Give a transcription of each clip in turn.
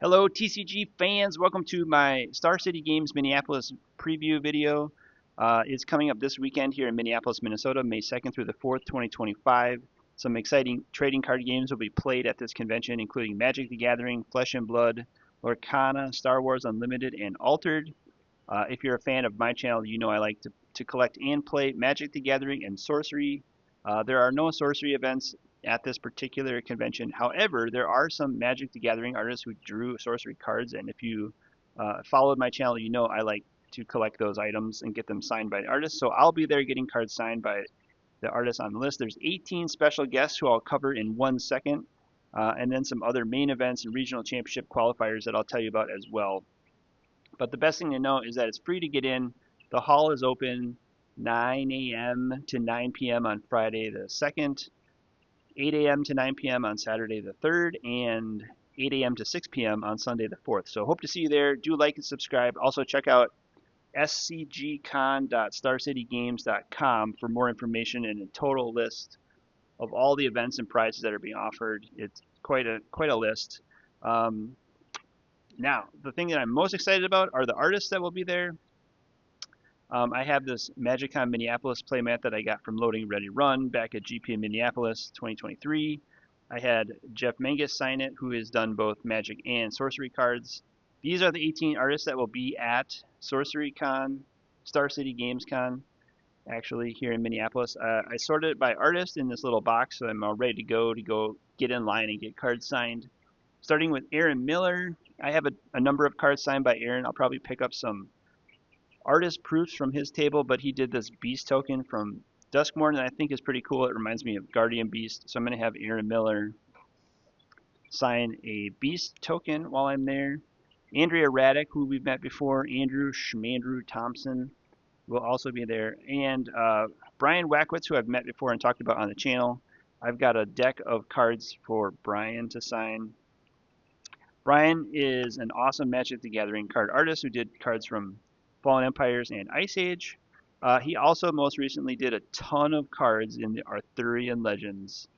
Hello, TCG fans. Welcome to my Star City Games Minneapolis preview video. It's coming up this weekend here in Minneapolis, Minnesota, May 2nd through the 4th, 2025. Some exciting trading card games will be played at this convention, including Magic the Gathering, Flesh and Blood, Lorcana, Star Wars Unlimited, and Altered. If you're a fan of my channel, you know I like to collect and play Magic the Gathering and Sorcery. There are no Sorcery events at this particular convention. However, there are some Magic the Gathering artists who drew Sorcery cards, and if you followed my channel, you know I like to collect those items and get them signed by the artists. So I'll be there getting cards signed by the artists on the list. There's 18 special guests who I'll cover in 1 second, and then some other main events and regional championship qualifiers that I'll tell you about as well. But the best thing to know is that it's free to get in. The hall is open 9 a.m. to 9 p.m. on Friday the 2nd, 8 a.m. to 9 p.m. on Saturday the 3rd, and 8 a.m. to 6 p.m. on Sunday the 4th. So hope to see you there. Do like and subscribe. Also check out scgcon.starcitygames.com for more information and a total list of all the events and prizes that are being offered. It's quite a list. Now, the thing that I'm most excited about are the artists that will be there. I have this MagicCon Minneapolis playmat that I got from Loading Ready Run back at GP in Minneapolis 2023. I had Jeff Mangus sign it, who has done both Magic and Sorcery cards. These are the 18 artists that will be at Sorcery Con, Star City Games Con, actually here in Minneapolis. I sorted it by artist in this little box, so I'm all ready to go get in line and get cards signed. Starting with Aaron Miller, I have a number of cards signed by Aaron. I'll probably pick up some artist proofs from his table, but he did this beast token from Duskmorn that I think is pretty cool. It reminds me of Guardian Beast, so I'm going to have Aaron Miller sign a beast token while I'm there. Andrea Raddick, who we've met before, Andrew Schmandrew Thompson will also be there, and Brian Wackwitz, who I've met before and talked about on the channel. I've got a deck of cards for Brian to sign. Brian is an awesome Magic the Gathering card artist who did cards from Fallen Empires and Ice Age. He also most recently did a ton of cards in the Arthurian Legends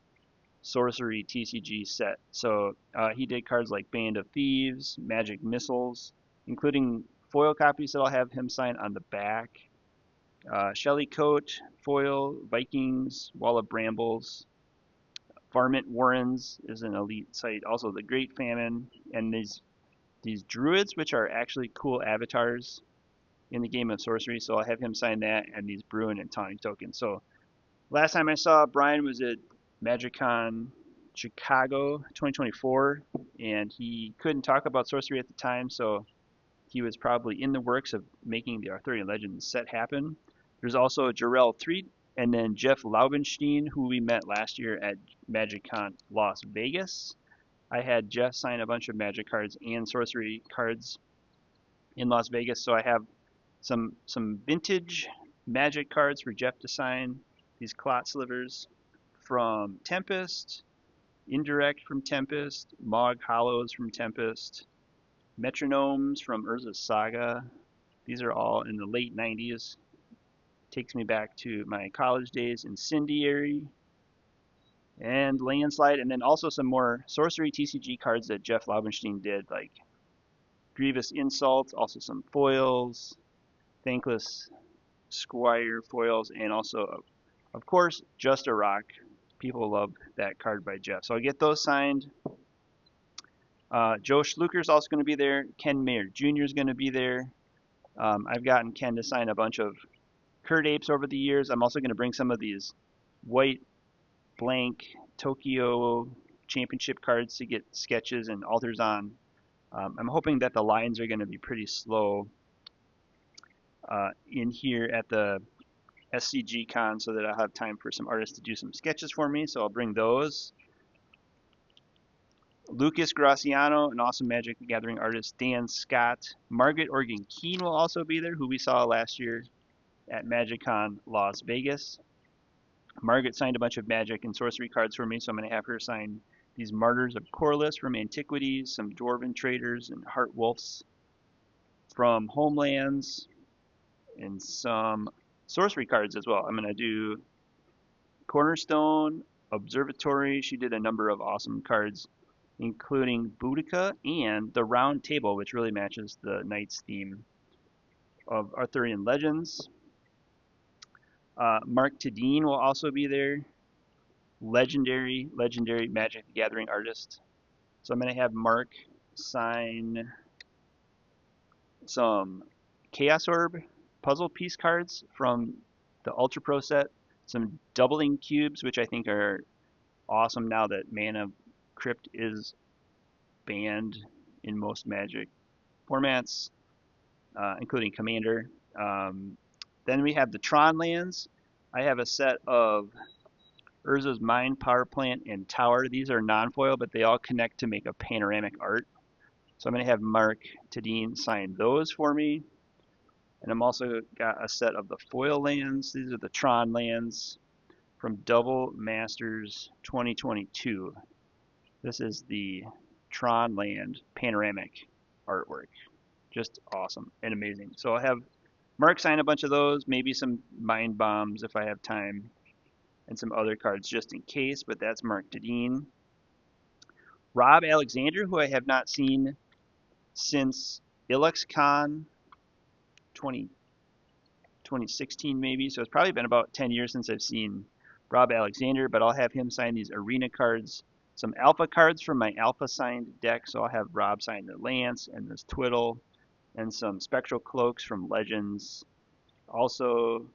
Sorcery TCG set. So he did cards like Band of Thieves, Magic Missiles, including foil copies that I'll have him sign on the back. Shelly Coat, foil, Vikings, Wall of Brambles, Varmint Warrens is an elite site. Also the Great Famine, and these druids, which are actually cool avatars in the game of Sorcery. So I'll have him sign that, and these Bruin and Tonic tokens. So last time I saw Brian was at MagicCon Chicago 2024, and he couldn't talk about Sorcery at the time, so he was probably in the works of making the Arthurian Legends set happen. There's also Jarrell Threet, and then Jeff Laubenstein, who we met last year at MagicCon Las Vegas. I had Jeff sign a bunch of Magic cards and Sorcery cards in Las Vegas, so I have some vintage Magic cards for Jeff to sign. These Clot Slivers from Tempest, Indirect from Tempest, Mog Hollows from Tempest, Metronomes from Urza's Saga. These are all in the late 90s. Takes me back to my college days. Incendiary and Landslide, and then also some more Sorcery TCG cards that Jeff Laubenstein did, like Grievous Insult, also some foils, Thankless Squire foils, and also, of course, Just a Rock. People love that card by Jeff. So I'll get those signed. Joe Schluker's also going to be there. Ken Mayer Jr. is going to be there. I've gotten Ken to sign a bunch of Kurt Apes over the years. I'm also going to bring some of these white blank Tokyo Championship cards to get sketches and alters on. I'm hoping that the lines are going to be pretty slow in here at the SCG Con, so that I'll have time for some artists to do some sketches for me, so I'll bring those. Lucas Graciano, an awesome Magic the Gathering artist. Dan Scott. Margaret Organ Keene will also be there, who we saw last year at MagicCon Las Vegas. Margaret signed a bunch of Magic and Sorcery cards for me, so I'm going to have her sign these Martyrs of Corliss from Antiquities, some Dwarven Traders and Heart Wolves from Homelands, and some Sorcery cards as well. I'm going to do Cornerstone, Observatory. She did a number of awesome cards including Boudica and the Round Table, which really matches the Knights theme of Arthurian legends. Mark Tadine will also be there. Legendary Magic the Gathering artist. So I'm going to have Mark sign some Chaos Orb puzzle piece cards from the Ultra Pro set, some doubling cubes, which I think are awesome now that Mana Crypt is banned in most Magic formats, including Commander. Then we have the Tron lands. I have a set of Urza's Mine, Power Plant, and Tower. These are non-foil, but they all connect to make a panoramic art. So I'm going to have Mark Tadine sign those for me. And I'm also got a set of the foil lands. These are the Tron lands from Double Masters 2022. This is the Tron land panoramic artwork. Just awesome and amazing. So I'll have Mark sign a bunch of those, maybe some Mind Bombs if I have time, and some other cards just in case, but that's Mark Tadine. Rob Alexander, who I have not seen since IlluxCon 2016 maybe, so it's probably been about 10 years since I've seen Rob Alexander, but I'll have him sign these arena cards, some alpha cards from my alpha signed deck, so I'll have Rob sign the Lance and this Twiddle, and some Spectral Cloaks from Legends. Also,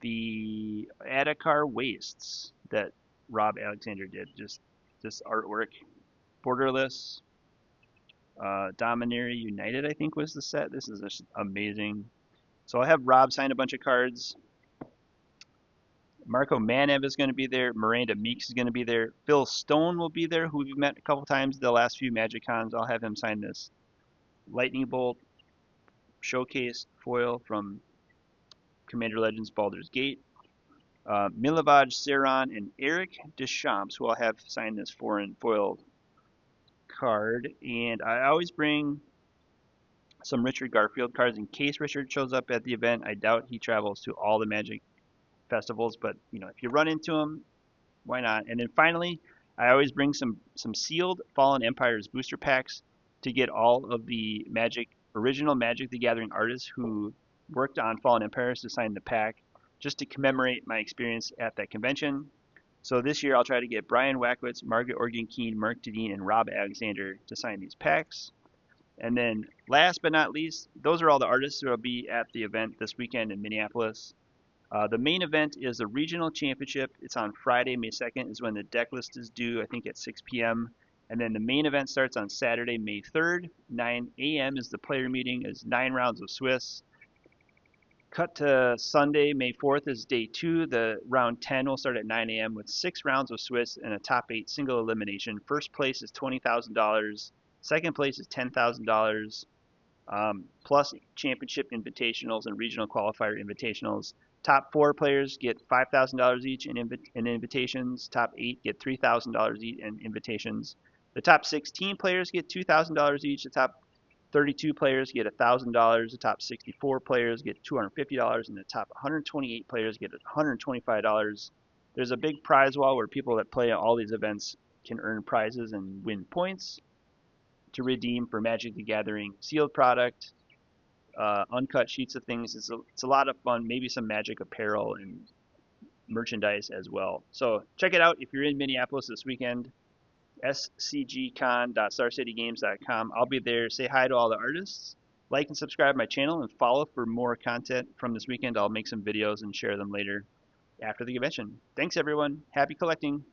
the Adakar Wastes that Rob Alexander did, just this artwork. Borderless, Dominaria United, I think was the set. This is just amazing. So I'll have Rob sign a bunch of cards. Marco Manev is going to be there. Miranda Meeks is going to be there. Phil Stone will be there, who we've met a couple times the last few Magic Cons. I'll have him sign this Lightning Bolt Showcase foil from Commander Legends Baldur's Gate. Milovaj Seron and Eric Deschamps, who I'll have sign this foreign foil card. And I always bring some Richard Garfield cards in case Richard shows up at the event. I doubt he travels to all the Magic festivals, but you know, if you run into him, why not? And then finally, I always bring some sealed Fallen Empires booster packs to get all of the original Magic the Gathering artists who worked on Fallen Empires to sign the pack, just to commemorate my experience at that convention. So this year I'll try to get Brian Wackwitz, Margaret Organ-Keen, Mark Tadine, and Rob Alexander to sign these packs. And then last but not least, those are all the artists who will be at the event this weekend in Minneapolis. The main event is the Regional Championship. It's on Friday, May 2nd is when the deck list is due, I think at 6 p.m. And then the main event starts on Saturday, May 3rd. 9 a.m. is the player meeting, is 9 rounds of Swiss. Cut to Sunday, May 4th is day 2. The round 10 will start at 9 a.m. with 6 rounds of Swiss and a top 8 single elimination. First place is $20,000. Second place is $10,000. Plus championship invitationals and regional qualifier invitationals. Top 4 players get $5,000 each in invitations. Top 8 get $3,000 each in invitations. The top 16 players get $2,000 each. The top 32 players get $1,000. The top 64 players get $250, and the top 128 players get $125. There's a big prize wall where people that play at all these events can earn prizes and win points to redeem for Magic the Gathering sealed product, uncut sheets of things. It's a lot of fun. Maybe some Magic apparel and merchandise as well. So check it out if you're in Minneapolis this weekend. scgcon.starcitygames.com. I'll be there. Say hi to all the artists. Like and subscribe to my channel and follow for more content from this weekend. I'll make some videos and share them later after the convention. Thanks everyone. Happy collecting.